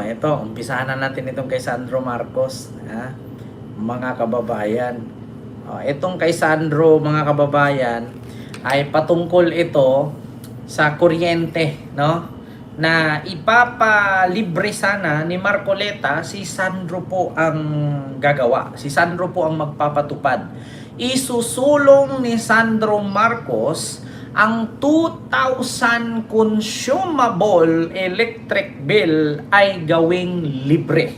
ito, umpisahan na natin itong kay Sandro Marcos, ha? Mga kababayan. Itong kay Sandro, mga kababayan, ay patungkol ito sa kuryente, no? Na ipapalibre sana ni Marcoleta, si Sandro po ang gagawa. Si Sandro po ang magpapatupad. Isusulong ni Sandro Marcos ang 2,000 consumable electric bill ay gawing libre.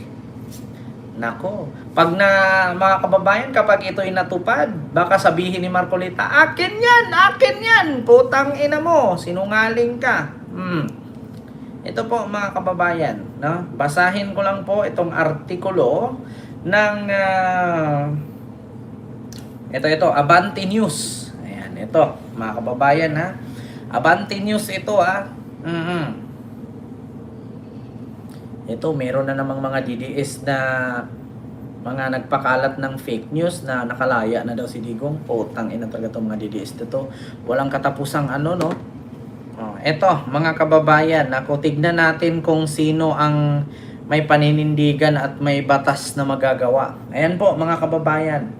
Nako, pag na mga kababayan, kapag ito'y natupad, baka sabihin ni Marcoleta, akin yan, putang ina mo, sinungaling ka. Ito po mga kababayan, no? Basahin ko lang po itong artikulo ng ito, Abante News. Ayan, ito, mga kababayan, ha. Abante News ito, ha. Ito, meron na namang mga DDS na mga nagpakalat ng fake news na nakalaya na daw si Digong. Putang ina talaga itong mga DDS dito. Walang katapusang ano, no? Ito, mga kababayan, ako tignan natin kung sino ang may paninindigan at may batas na magagawa. Ayan po, mga kababayan.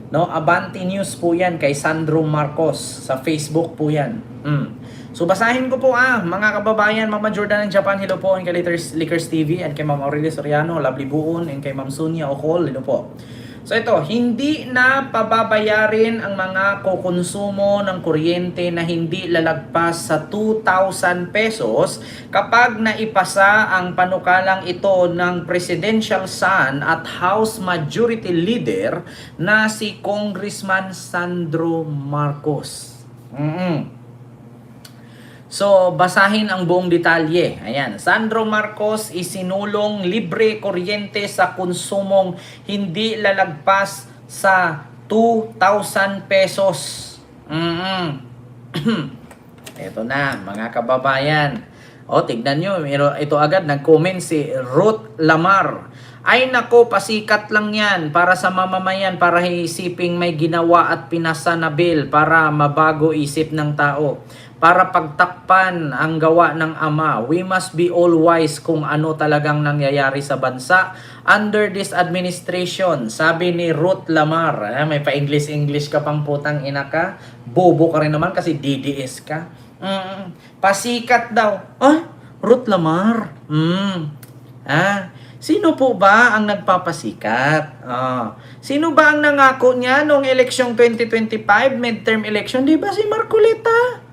No, Abante News po yan kay Sandro Marcos. Sa Facebook po yan. So basahin ko po mga kababayan, Mama Jordan ng Japan, hello po, and kay Lickers TV, and kay Ma'am Aurelia Soriano, Lovely Buon, and kay Ma'am Sonia Ocol, hello po. So ito, hindi na pababayarin ang mga kukonsumo ng kuryente na hindi lalagpas sa 2,000 pesos kapag naipasa ang panukalang ito ng Presidential Son at House Majority Leader na si Congressman Sandro Marcos. So, basahin ang buong detalye. Ayan, Sandro Marcos isinulong libre kuryente sa konsumong hindi lalagpas sa 2,000 pesos. Ito na, mga kababayan. Tignan nyo, ito agad, nag-comment si Ruth Lamar. Ay nako, pasikat lang yan para sa mamamayan, para isiping may ginawa at pinasa na bill para mabago isip ng tao. Para pagtakpan ang gawa ng ama. We must be all wise kung ano talagang nangyayari sa bansa under this administration. Sabi ni Ruth Lamar. May pa-English ka pang putang ina ka. Bobo ka rin naman kasi DDS ka. Pasikat daw. Ruth Lamar. Sino po ba ang nagpapasikat? Sino ba ang nangako niya noong eleksyon 2025, midterm election? Di ba si Marcoleta?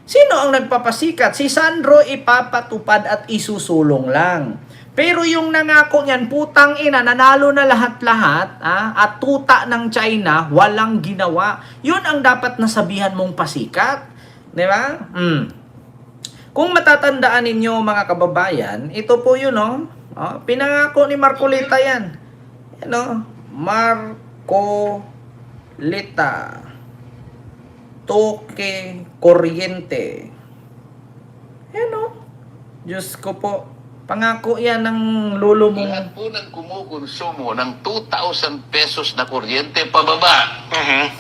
Sino ang nagpapasikat? Si Sandro ipapatupad at isusulong lang. Pero yung nangako niyan, putang ina, nanalo na lahat-lahat, at tuta ng China, walang ginawa. Yun ang dapat nasabihan mong pasikat. Di ba? Kung matatandaan ninyo mga kababayan, ito po yun, pinangako ni Marcoleta yan. Marcoleta. Toke kuryente. Diyos ko po. Pangako yan ng lolo mo. Lahat po ng kumukonsumo ng 2,000 pesos na kuryente pababa,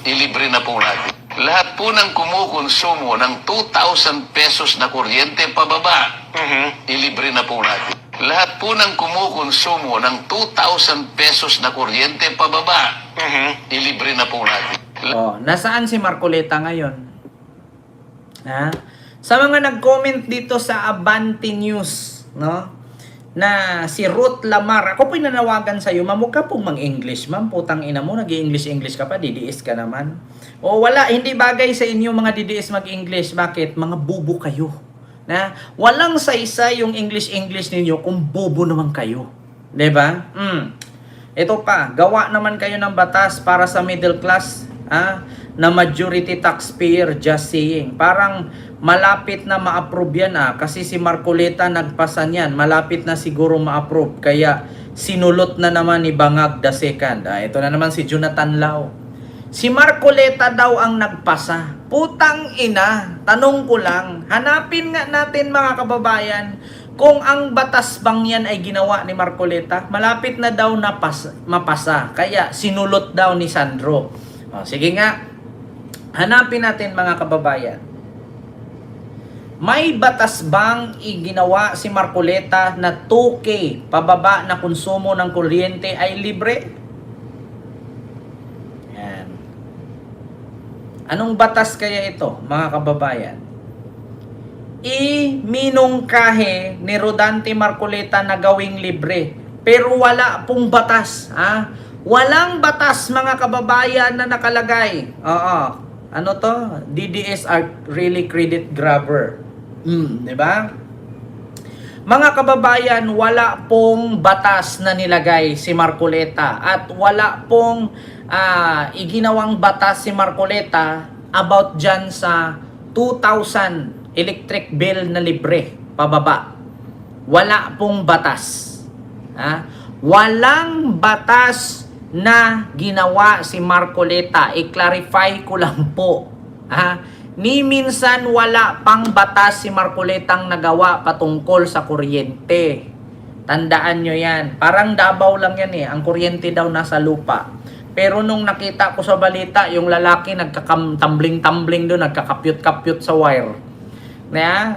ilibre na po natin. Lahat po ng kumukonsumo ng 2,000 pesos na kuryente pababa, ilibre na po natin. Lahat po ng kumukonsumo ng 2,000 pesos na kuryente pababa, ilibre na po natin. Nasaan si Marcoleta ngayon? Sa mga nag-comment dito sa Abante News, na si Ruth Lamar, ako po'y nanawagan sa'yo, ma'am, huwag ka pong mang-English, ma'am, putang ina mo, nag-English ka pa, DDS ka naman. Hindi bagay sa inyo mga DDS mag-English. Bakit? Mga bubo kayo. Walang sa-isa yung English ninyo kung bobo naman kayo. Diba? Ito pa, gawa naman kayo ng batas para sa middle class, na majority taxpayer, just saying. Parang malapit na ma-approve yan kasi si Marcoleta nagpasa niyan. Malapit na siguro ma-approve. Kaya sinulot na naman ni Bangag the Second. Ito na naman si Jonathan Lao. Si Marcoleta daw ang nagpasa. Putang ina, tanong ko lang. Hanapin nga natin mga kababayan kung ang batas bang yan ay ginawa ni Marcoleta. Malapit na daw mapasa. Kaya sinulot daw ni Sandro. Sige nga, hanapin natin mga kababayan. May batas bang iginawa si Marcoleta na 2K pababa na konsumo ng kuryente ay libre? Yan. Anong batas kaya ito, mga kababayan? Iminungkahe ni Rodante Marcoleta na gawing libre. Pero wala pong batas. Ha? Walang batas, mga kababayan, na nakalagay. Oo. Ano to? DDS are really credit grabber. Diba? Mga kababayan, wala pong batas na nilagay si Marcoleta at wala pong iginawang batas si Marcoleta about dyan sa 2,000 electric bill na libre pababa. Wala pong batas. Walang batas na ginawa si Marcoleta. I-clarify ko lang po. Ni minsan wala pang batas si Marcoletang nagawa patungkol sa kuryente. Tandaan nyo yan. Parang Davao lang yan eh. Ang kuryente daw nasa lupa. Pero nung nakita ko sa balita, yung lalaki nagkakatumbling-tumbling doon, nagkakapyut-kapyut sa wire.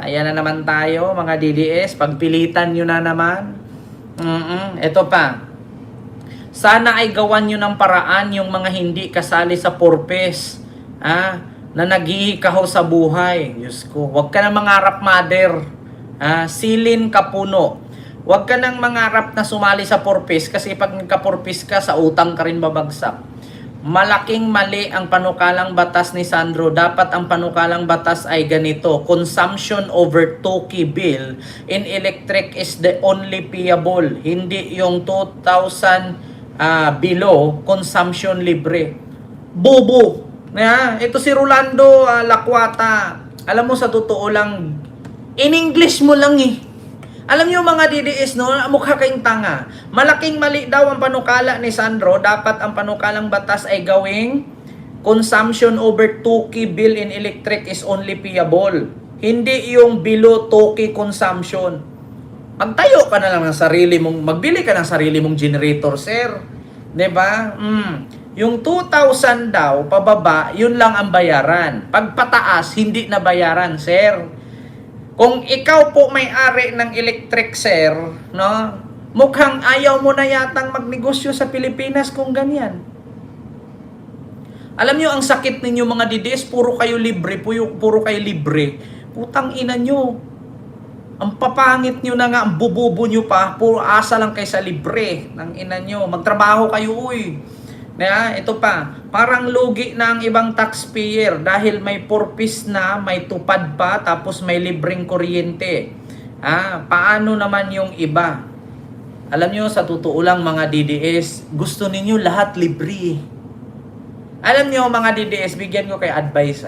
Ayan na naman tayo, mga DDS. Pagpilitan nyo na naman. Ito pa. Sana ay gawan nyo ng paraan yung mga hindi kasali sa purpose. Na naghihikaho sa buhay. Diyos ko, huwag ka nang mangarap, mother. Silin ka puno. Huwag ka nang mangarap na sumali sa purpose kasi pag nagka-purpose ka, sa utang ka rin babagsak. Malaking mali ang panukalang batas ni Sandro. Dapat ang panukalang batas ay ganito. Consumption over 2K bill in electric is the only payable. Hindi yung 2,000 below, consumption libre. Bobo! Ito si Rolando Lacuata. Alam mo, sa totoo lang, in English mo lang eh. Alam niyo mga DDS, no? Mukha kayong tanga. Malaking mali daw ang panukala ni Sandro. Dapat ang panukalang batas ay gawing consumption over 2K bill in electric is only payable. Hindi yung below 2K consumption. Magtayo ka na lang ng sarili mong, magbili ka ng sarili mong generator, sir. 'Di ba? Yung 2,000 daw, pababa, yun lang ang bayaran. Pag pataas, hindi na bayaran, sir. Kung ikaw po may-ari ng electric, sir, no? Mukhang ayaw mo na yatang magnegosyo sa Pilipinas kung ganyan. Alam nyo, ang sakit ninyo mga DDS, puro kayo libre, puro kayo libre. Putang ina nyo. Ang papangit nyo na nga, ang bububo nyo pa, puro asa lang kayo sa libre. Nang ina nyo, magtrabaho kayo, uy. Ito pa, parang lugi na ang ibang taxpayer dahil may purpose na, may tupad pa, tapos may libreng kuryente. Paano naman yung iba? Alam nyo, sa totoo lang mga DDS, gusto ninyo lahat libre. Alam nyo mga DDS, bigyan ko kayo advice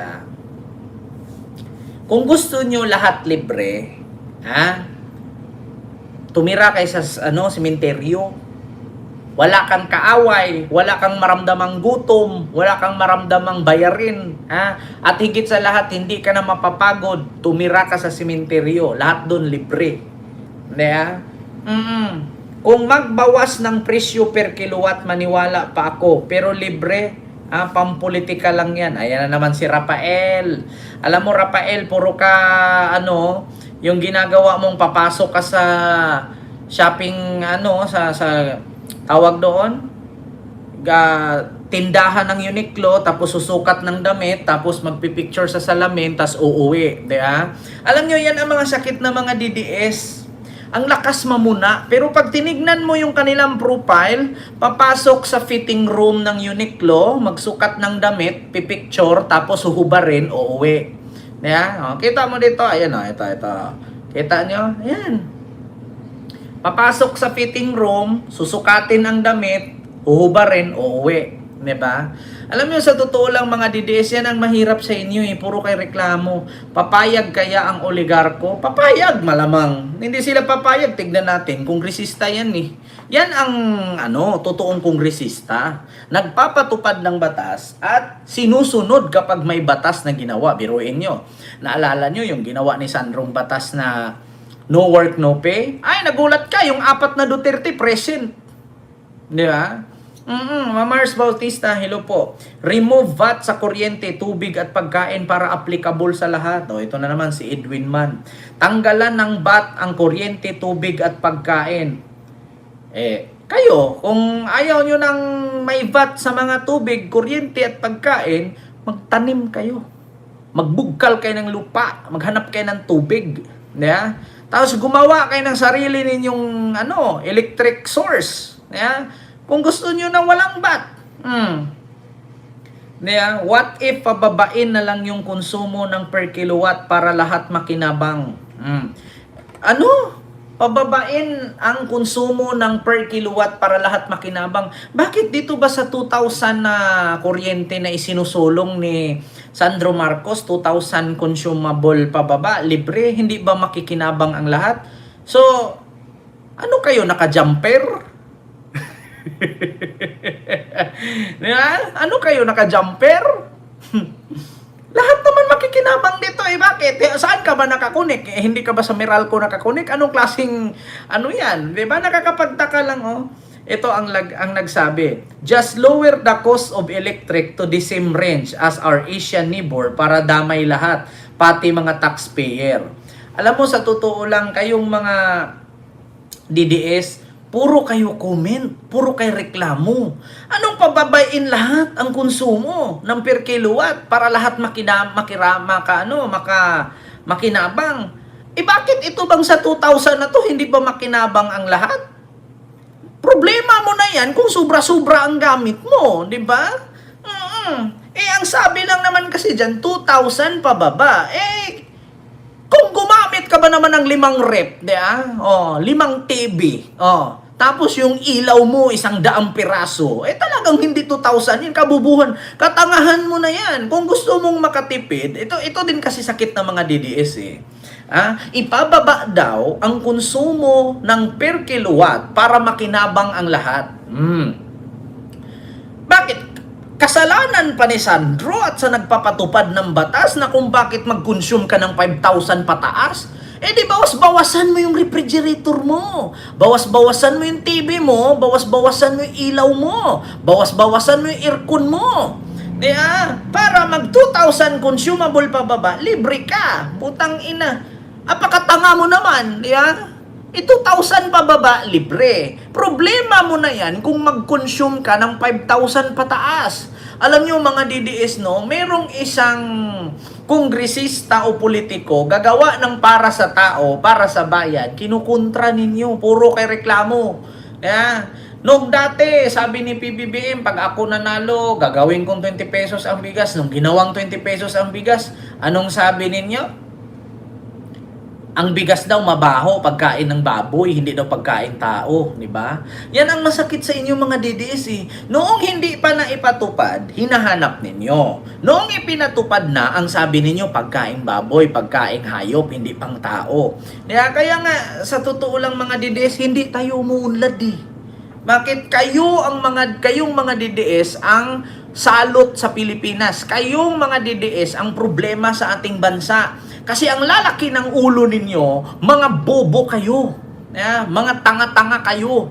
Kung gusto nyo lahat libre, tumira kayo sa sementeryo. Wala kang kaaway, wala kang maramdamang gutom, wala kang maramdamang bayarin, At higit sa lahat, hindi ka na mapapagod, tumira ka sa sementeryo, lahat doon libre. Kung magbawas ng presyo per kilowatt, maniwala pa ako, pero libre, pampolitika lang yan. Ayan na naman si Rafael. Alam mo, Rafael, puro ka, yung ginagawa mong papasok ka sa shopping, sa tawag doon, tindahan ng Uniqlo, tapos susukat ng damit, tapos magpipicture sa salamin, tapos uuwi. Alam nyo, yan ang mga sakit na mga DDS. Ang lakas mamuna. Pero pag tinignan mo yung kanilang profile, papasok sa fitting room ng Uniqlo, magsukat ng damit, pipicture, tapos huhubarin, uuwi. Kita mo dito, ayan ito. Kita nyo? Ayan. Papasok sa fitting room, susukatin ang damit, uhubarin, uuwi. Diba? Alam niyo, sa totoo lang mga DDS, yan ang mahirap sa inyo Puro kayo reklamo. Papayag kaya ang oligarko? Papayag, malamang. Hindi sila papayag, tignan natin. Kongresista yan Yan ang totoong kongresista. Nagpapatupad ng batas at sinusunod kapag may batas na ginawa. Biruin nyo. Naalala nyo yung ginawa ni Sandrong batas na no work, no pay? Ay, nagulat ka. Yung 4 na Duterte present. Di ba? Mars Bautista, hello po. Remove VAT sa kuryente, tubig at pagkain para applicable sa lahat. O, ito na naman si Edwin Man. Tanggalan ng VAT ang kuryente, tubig at pagkain. Kayo, kung ayaw nyo ng may VAT sa mga tubig, kuryente at pagkain, magtanim kayo. Magbugkal kayo ng lupa, maghanap kayo ng tubig. Yeah? Tapos gumawa kayo ng sarili ninyong electric source. Yeah? Kung gusto nyo na walang VAT. Yeah? What if pababain na lang yung konsumo ng per kilowatt para lahat makinabang? Pababain ang konsumo ng per kilowatt para lahat makinabang. Bakit dito ba sa 2,000 na kuryente na isinusulong ni Sandro Marcos, 2,000 consumable pababa, libre, hindi ba makikinabang ang lahat? So, ano kayo, naka-jumper? Diba? Ano kayo, naka-jumper? Lahat naman makikinabang dito bakit? Saan ka ba nakakunik? Hindi ka ba sa Meralco nakakunik? Anong klaseng, yan? Diba? Nakakapagtaka lang, Ito ang nagsabi. Just lower the cost of electric to the same range as our Asian neighbor para damay lahat, pati mga taxpayer. Alam mo, sa totoo lang, kayong mga DDS, puro kayo comment, puro kayo reklamo. Anong pababain lahat ang konsumo ng per kilowatt para lahat makinabang? Bakit ito bang sa 2,000 na to hindi ba makinabang ang lahat? Problema mo na yan kung sobra-sobra ang gamit mo, di ba? Ang sabi lang naman kasi dyan, 2,000 pababa. Kung gumamit ka ba naman ng 5 rep, di ba? 5 TV, tapos yung ilaw mo, 100 piraso. Talagang hindi 2,000 yan. Kabubuhan. Katangahan mo na yan. Kung gusto mong makatipid, ito din kasi sakit ng mga DDS ipababa daw ang konsumo ng per kilowatt para makinabang ang lahat. Bakit? Kasalanan pa ni Sandro at sa nagpapatupad ng batas na kung bakit mag-consume ka ng 5,000 pataas? Di bawas-bawasan mo yung refrigerator mo. Bawas-bawasan mo yung TV mo. Bawas-bawasan mo yung ilaw mo. Bawas-bawasan mo yung aircon mo. Para mag 2,000 consumable pababa, libre ka. Putang ina. Apakatanga mo naman. 2,000 pababa, libre. Problema mo na yan kung mag-consume ka ng 5,000 pataas. Alam nyo mga DDS, merong isang kongresista o politiko gagawa ng para sa tao, para sa bayan, kinukontra ninyo, puro kay reklamo. Nung dati, sabi ni PBBM, pag ako nanalo, gagawin kong 20 pesos ang bigas. Nung ginawang 20 pesos ang bigas, anong sabi ninyo? Ang bigas daw mabaho, pagkain ng baboy, hindi daw pagkain tao, di ba? Yan ang masakit sa inyo mga DDS Noong hindi pa na ipatupad, hinahanap ninyo. Noong ipinatupad na, ang sabi ninyo, pagkain baboy, pagkain hayop, hindi pang tao. Kaya nga, sa totoo lang mga DDS, hindi tayo umuunlad Bakit kayong mga DDS ang salot sa Pilipinas? Kayong mga DDS ang problema sa ating bansa. Kasi ang lalaki ng ulo ninyo, mga bobo kayo. Mga tanga-tanga kayo.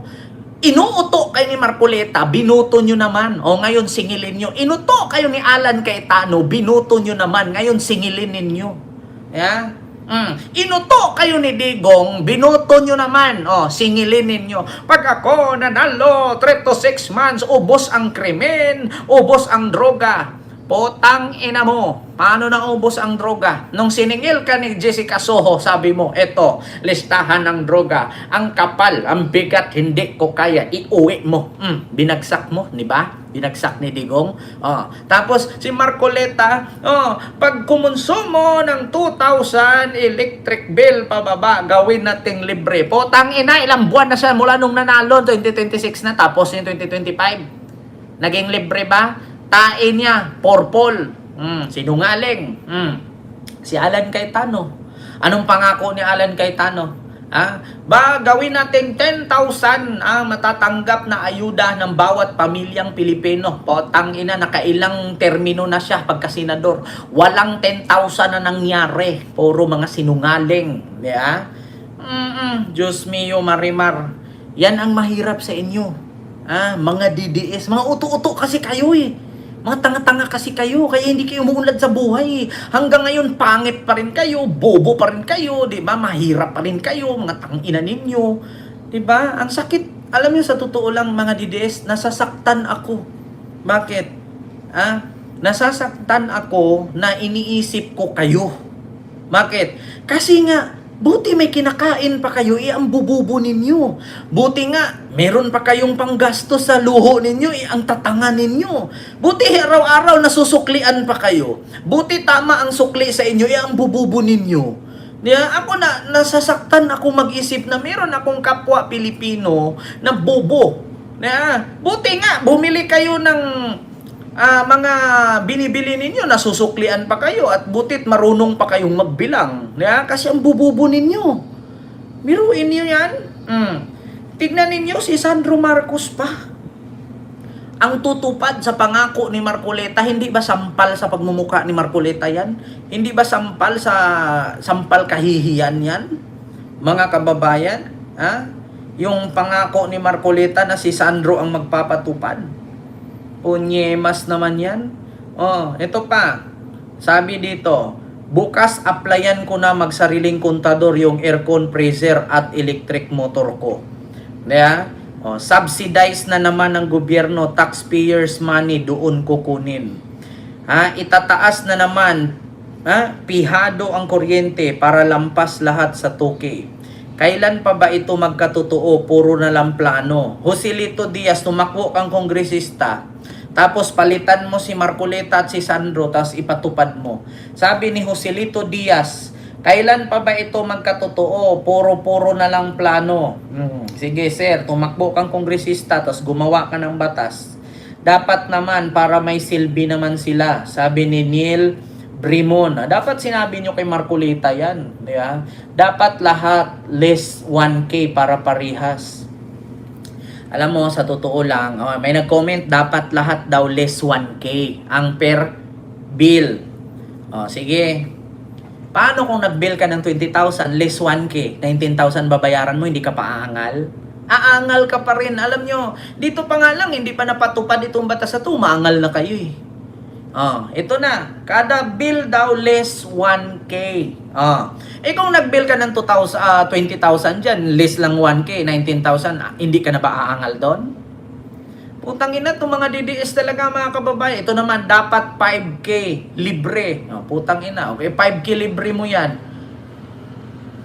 Inuuto kayo ni Marcoleta, binuto nyo naman. Ngayon singilin nyo. Inuto kayo ni Alan Cayetano, binuto nyo naman. Ngayon singilin ninyo. Inuto kayo ni Digong, binoto nyo naman. Singilin ninyo. Pag ako nanalo, 3 to 6 months, ubos ang krimen, ubos ang droga. Potang ina mo. Paano naubos ang droga? Nung siningil ka ni Jessica Soho, sabi mo, eto, listahan ng droga. Ang kapal, ang bigat, hindi ko kaya. Iuwi mo. Binagsak mo, di ba? Binagsak ni Digong. Tapos, si Marcoleta, pag kumonsumo ng 2,000 electric bill pababa, gawin nating libre. Potang ina, ilang buwan na siya mula nung nanalo, 2026 na, tapos yung 2025. Naging libre ba? Tain niya, purple. Sinungaling. Si Alan Cayetano. Anong pangako ni Alan Cayetano? Gawin natin 10,000 ang matatanggap na ayuda ng bawat pamilyang Pilipino. Potang ina, nakailang termino na siya pagka-senador. Walang 10,000 na nangyari. Puro mga sinungaling. Diyos mio, Marimar. Yan ang mahirap sa inyo. Mga DDS, mga uto-uto kasi kayo eh. Mga tanga-tanga kasi kayo, kaya hindi kayo umuunlad sa buhay. Hanggang ngayon, pangit pa rin kayo, bobo pa rin kayo, di ba? Mahirap pa rin kayo, mga tangina ninyo. Di ba? Ang sakit. Alam niyo, sa totoo lang, mga DDS, nasasaktan ako. Bakit? Nasasaktan ako na iniisip ko kayo. Bakit? Kasi nga, buti may kinakain pa kayo, ang bububo ninyo. Buti nga, meron pa kayong panggastos sa luho ninyo, ang tatanga ninyo. Buti araw-araw nasusuklian pa kayo. Buti tama ang sukli sa inyo, ang bububo ninyo. Ako nasasaktan ako mag-isip na meron akong kapwa Pilipino na bobo. Buti nga, bumili kayo ng mga binibili ninyo, nasusuklian pa kayo at butit marunong pa kayong magbilang. Kasi ang bububo ninyo. Biruin niyo yan. Tignan ninyo si Sandro Marcos pa. Ang tutupad sa pangako ni Marcoleta, hindi ba sampal sa pagmumuka ni Marcoleta yan? Hindi ba sampal kahihiyan yan? Mga kababayan, yung pangako ni Marcoleta na si Sandro ang magpapatupad. Punyemas naman yan. Ito pa. Sabi dito, bukas applyan ko na magsariling kontador yung aircon, freezer at electric motor ko. Subsidize na naman ng gobyerno, taxpayers money doon kukunin. Itataas na naman, pihado ang kuryente para lampas lahat sa tuki. Kailan pa ba ito magkatotoo? Puro na lang plano. Joselito Diaz, tumakbo kang kongresista. Tapos palitan mo si Marcoleta at si Sandro, tapos ipatupad mo. Sabi ni Joselito Diaz, kailan pa ba ito magkatotoo? Puro-puro na lang plano. Sige sir, tumakbo kang kongresista, tapos gumawa ka ng batas. Dapat naman para may silbi naman sila. Sabi ni Neil Brimon. Dapat sinabi nyo kay Marcoleta yan. Diba? Dapat lahat less 1K para parihas. Alam mo, sa totoo lang, may nag-comment, dapat lahat daw less 1K ang per bill. Sige. Paano kung nag-bill ka ng 20,000, less 1K, 19,000 babayaran mo, hindi ka pa aangal? Aangal ka pa rin. Alam nyo, dito pa nga lang, hindi pa napatupad itong batas na ito, maangal na kayo eh. Ito na, kada bill daw less 1K. Kung nag-bill ka ng 20,000 dyan, less lang 1K, 19,000, hindi ka na ba aangal doon? Putang ina, itong mga DDS talaga mga kababayan. Ito naman, dapat 5K libre. Putang ina, okay, 5K libre mo yan.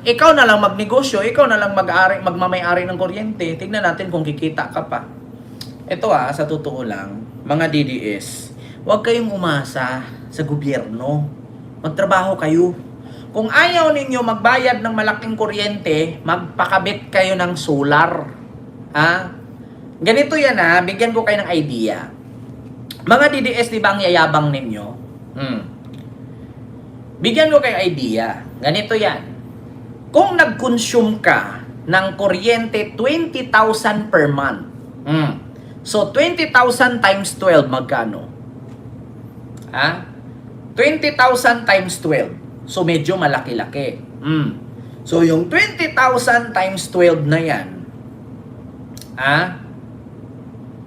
Ikaw na lang magnegosyo, ikaw na lang magmamay-ari ng kuryente. Tignan natin kung kikita ka pa. Ito sa totoo lang, mga DDS, huwag kayong umasa sa gobyerno. Magtrabaho kayo. Kung ayaw ninyo magbayad ng malaking kuryente, magpakabit kayo ng solar. Ganito yan bigyan ko kayo ng idea. Mga DDS, di ba ang yayabang ninyo? Bigyan ko kayo idea. Ganito yan. Kung nag-consume ka ng kuryente 20,000 per month. So 20,000 times 12 magkano? 20,000 times 12. So medyo malaki-laki. So yung 20,000 times 12 na yan,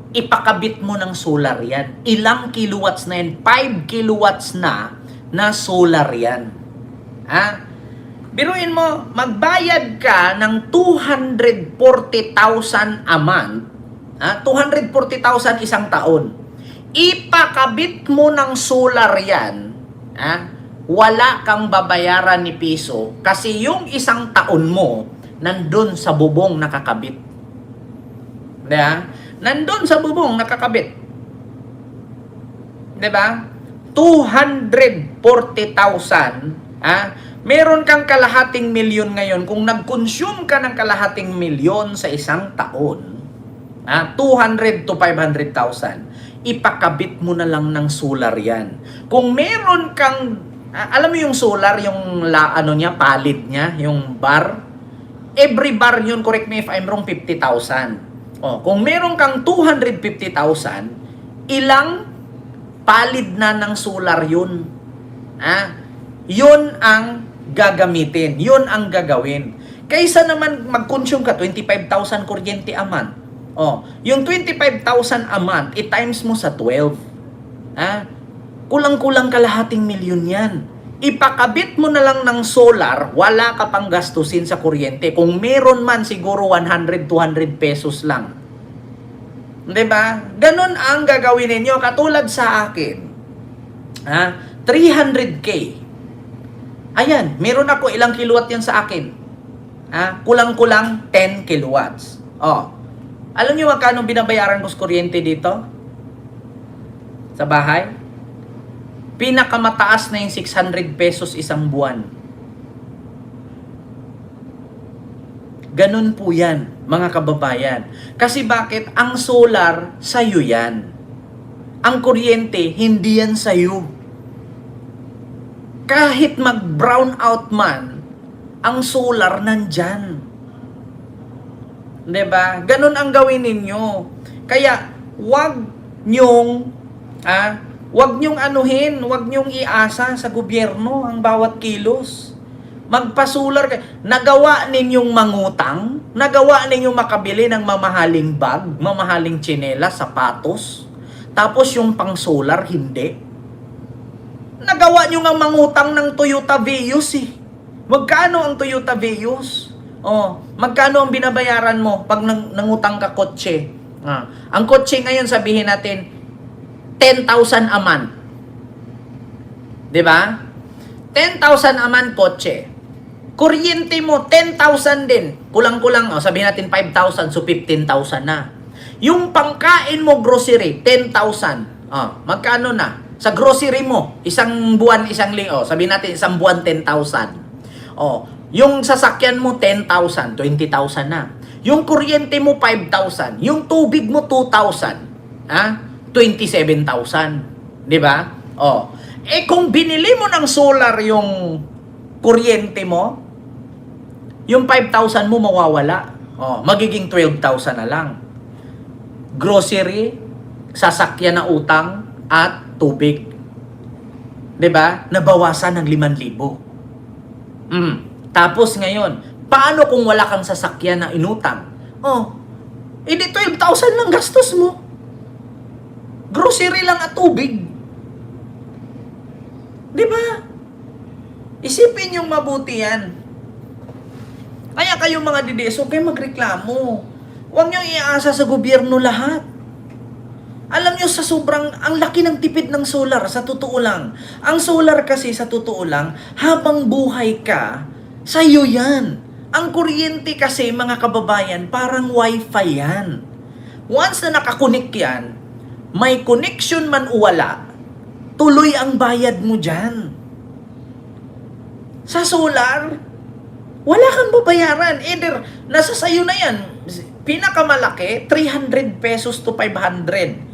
ipakabit mo ng solar yan. Ilang kilowatts na yan? 5 kilowatts na solar yan. Biruin mo, magbayad ka ng 240,000 a month. 240,000 isang taon. Ipakabit mo ng solar yan. Wala kang babayaran ni piso kasi yung isang taon mo nandun sa bubong nakakabit. Nandun sa bubong nakakabit. 'Di ba? 240,000, meron kang kalahating milyon ngayon. Kung nag-consume ka ng kalahating milyon sa isang taon, 200 to 500,000, ipakabit mo na lang ng solar yan. Kung meron kang, alam mo yung solar, yung palid niya, yung bar, every bar yun, correct me if I'm wrong, 50,000. Kung meron kang 250,000, ilang palid na ng solar yun? Yun ang gagamitin. Yun ang gagawin. Kaysa naman mag-consume ka 25,000 kuryente a month. Oh, yung 25,000 a month, i-times mo sa 12. Kulang-kulang kalahating milyon yan. Ipakabit mo na lang ng solar, wala ka pang gastusin sa kuryente. Kung meron man, siguro 100, 200 pesos lang. 'Di ba? Ganun ang gagawin ninyo. Katulad sa akin. 300k. Ayan, meron ako ilang kilowatt yan sa akin. Kulang-kulang 10 kilowatts. Oh. Alam niyo magkano binabayaran ko sa kuryente dito? Sa bahay? Pinakamataas na yung 600 pesos isang buwan. Ganun po yan, mga kababayan. Kasi bakit? Ang solar, sa'yo yan. Ang kuryente, hindi yan sa'yo. Kahit mag-brown out man, ang solar nandyan. Diba? Ganun ang gawin ninyo. Kaya, wag nyong anuhin, wag nyong iasa sa gobyerno ang bawat kilos. Magpasular kayo. Nagawa ninyong mangutang, nagawa ninyong makabili ng mamahaling bag, mamahaling tsinelas, sapatos, tapos yung pang solar, hindi. Nagawa nyo nga mangutang ng Toyota Vios eh. Magkano ang Toyota Vios? Magkano ang binabayaran mo pag nangutang ka kotse? Ang kotse ngayon, sabihin natin, 10,000 a month. 'Di ba? 10,000 a month kotse. Kuryente mo 10,000 din. Kulang-kulang, sabihin natin 5,000, so 15,000 na. Yung pangkain mo grocery 10,000. Magkano na? Sa grocery mo, isang buwan, isang linggo, sabihin natin isang buwan 10,000. Yung sasakyan mo 10,000, 20,000 na. Yung kuryente mo 5,000, yung tubig mo 2,000. 27,000. 'Di ba? Kung binili mo ng solar yung kuryente mo, yung 5,000 mo mawawala. Magiging 12,000 na lang. Grocery, sasakyan na utang, at tubig. 'Di ba? Nabawasan ng 5,000. Tapos ngayon, paano kung wala kang sasakyan na inutang? Hindi 12,000 lang gastos mo. Grocery lang at tubig. 'Di ba? Isipin yung mabuti yan. Kaya kayong mga DDS, huwag kayong magreklamo. Huwag nyo iasa sa gobyerno lahat. Alam nyo, ang laki ng tipid ng solar, sa totoo lang. Ang solar kasi, sa totoo lang, habang buhay ka, sa'yo yan. Ang kuryente kasi, mga kababayan, parang wifi yan. Once na nakakunik yan, may connection man o wala, tuloy ang bayad mo dyan. Sa solar, wala kang babayaran. Either, nasa sayo na yan. Pinakamalaki, 300 pesos to 500.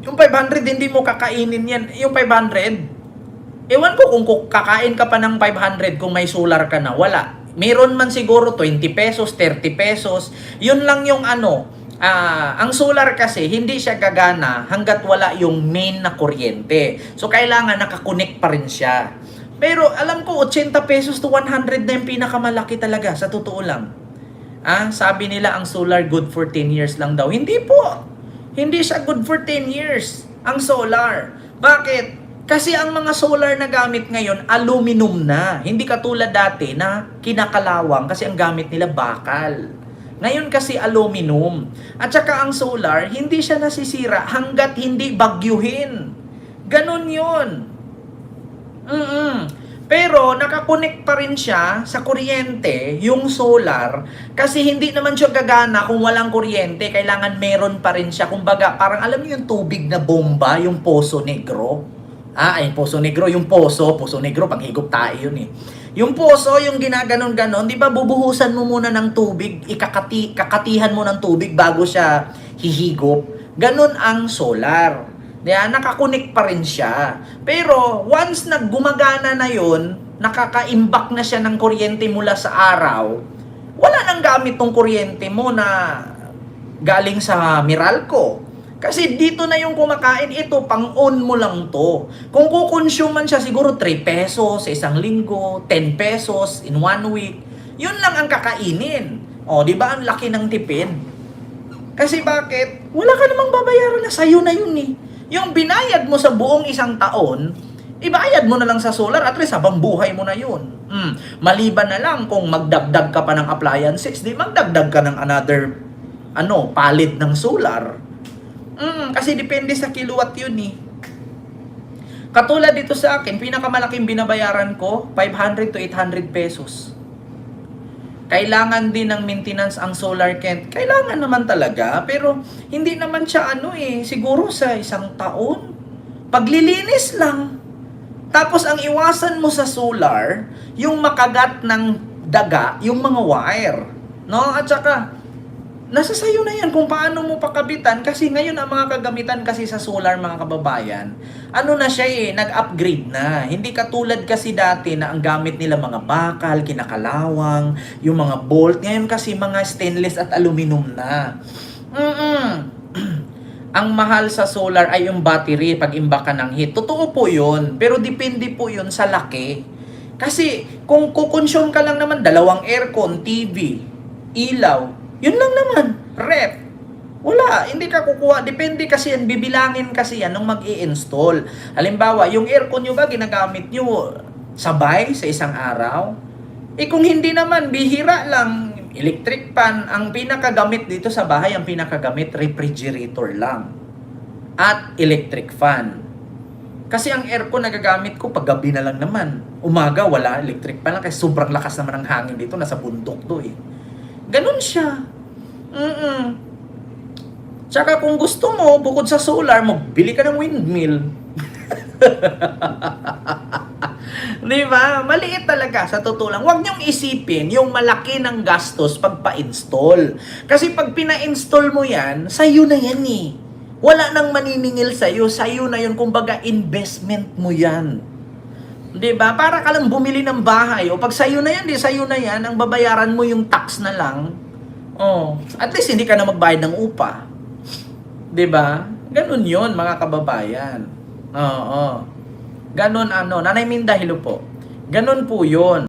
Yung 500, hindi mo kakainin yan. Yung 500, ewan ko kung kakain ka pa ng 500 kung may solar ka na. Wala. Meron man siguro 20 pesos, 30 pesos. Yun lang yung ang solar kasi, hindi siya gagana hanggat wala yung main na kuryente. So, kailangan nakakonect pa rin siya. Pero, alam ko, 80 pesos to 100 na yung pinakamalaki talaga, sa totoo lang. Sabi nila, ang solar good for 10 years lang daw. Hindi po. Hindi siya good for 10 years, ang solar. Bakit? Kasi ang mga solar na gamit ngayon, aluminum na. Hindi katulad dati na kinakalawang kasi ang gamit nila bakal. Ngayon kasi aluminum. At saka ang solar, hindi siya nasisira hanggat hindi bagyuhin. Ganon yun. Pero nakakonect pa rin siya sa kuryente, yung solar, kasi hindi naman siya gagana kung walang kuryente. Kailangan meron pa rin siya. Kumbaga, parang alam niyo yung tubig na bomba, yung Poso Negro. Poso Negro, yung Poso Negro, panghigop tayo yun eh. Yung poso, yung ginaganon-ganon, di ba bubuhusan mo muna ng tubig, kakatihan mo ng tubig bago siya hihigop. Ganon ang solar. Nakakunik pa rin siya. Pero once na gumagana na yun, nakaka-imbak na siya ng kuryente mula sa araw, wala nang gamit tong kuryente mo na galing sa Meralco. Kasi dito na yung kumakain, ito, pang-on mo lang to. Kung kukonsume man siya, siguro 3 pesos sa isang linggo, 10 pesos in 1 week. Yun lang ang kakainin. Di ba ang laki ng tipid? Kasi bakit? Wala ka namang babayaran na sa'yo na yun eh. Yung binayad mo sa buong isang taon, ibayad mo na lang sa solar, at least habang buhay mo na yun. Maliban na lang kung magdagdag ka pa ng appliances, di magdagdag ka ng another palit ng solar. Kasi depende sa kilowatt yun eh. Katulad dito sa akin, pinakamalaking binabayaran ko, 500 to 800 pesos. Kailangan din ng maintenance ang solar Kent. Kailangan naman talaga, pero hindi naman siya siguro sa isang taon. Paglilinis lang. Tapos ang iwasan mo sa solar, yung makagat ng daga, yung mga wire. No? At saka, nasa sayo na yan kung paano mo pakabitan, kasi ngayon ang mga kagamitan kasi sa solar, mga kababayan, na siya nag-upgrade na. Hindi katulad kasi dati na ang gamit nila mga bakal, kinakalawang, yung mga bolt. Ngayon kasi mga stainless at aluminum na. Ang mahal sa solar ay yung battery pag imbak ka ng heat. Totoo po yun, pero depende po yun sa laki. Kasi kung kukonsume ka lang naman, 2 aircon, TV, ilaw, yun lang naman, rep. Wala, hindi ka kukuha. Depende kasi yan, bibilangin kasi yan nung mag-i-install. Halimbawa, yung aircon nyo ba, ginagamit nyo sabay sa isang araw? Kung hindi naman, bihira lang, electric fan, ang pinakagamit dito sa bahay, ang pinakagamit, refrigerator lang. At electric fan. Kasi ang aircon nagagamit ko pag gabi na lang naman. Umaga, wala, electric fan lang, kasi sobrang lakas naman ng hangin dito, nasa bundok to eh. Ganun siya. Tsaka kung gusto mo, bukod sa solar, magbili ka ng windmill. Di ba? Maliit talaga sa totoo lang. Huwag niyong isipin yung malaki ng gastos pag pa-install. Kasi pag pina-install mo yan, sa'yo na yan eh. Wala nang maniningil sa'yo. Sa'yo na yun. Kumbaga, investment mo yan. Di ba? Para ka lang bumili ng bahay. O pag sa'yo na yan, sa'yo na yan. Ang babayaran mo yung tax na lang. At least hindi ka na magbayad ng upa. Di ba? Ganun yun, mga kababayan. Ganun Nanay Minda, hello po. Ganun po yun.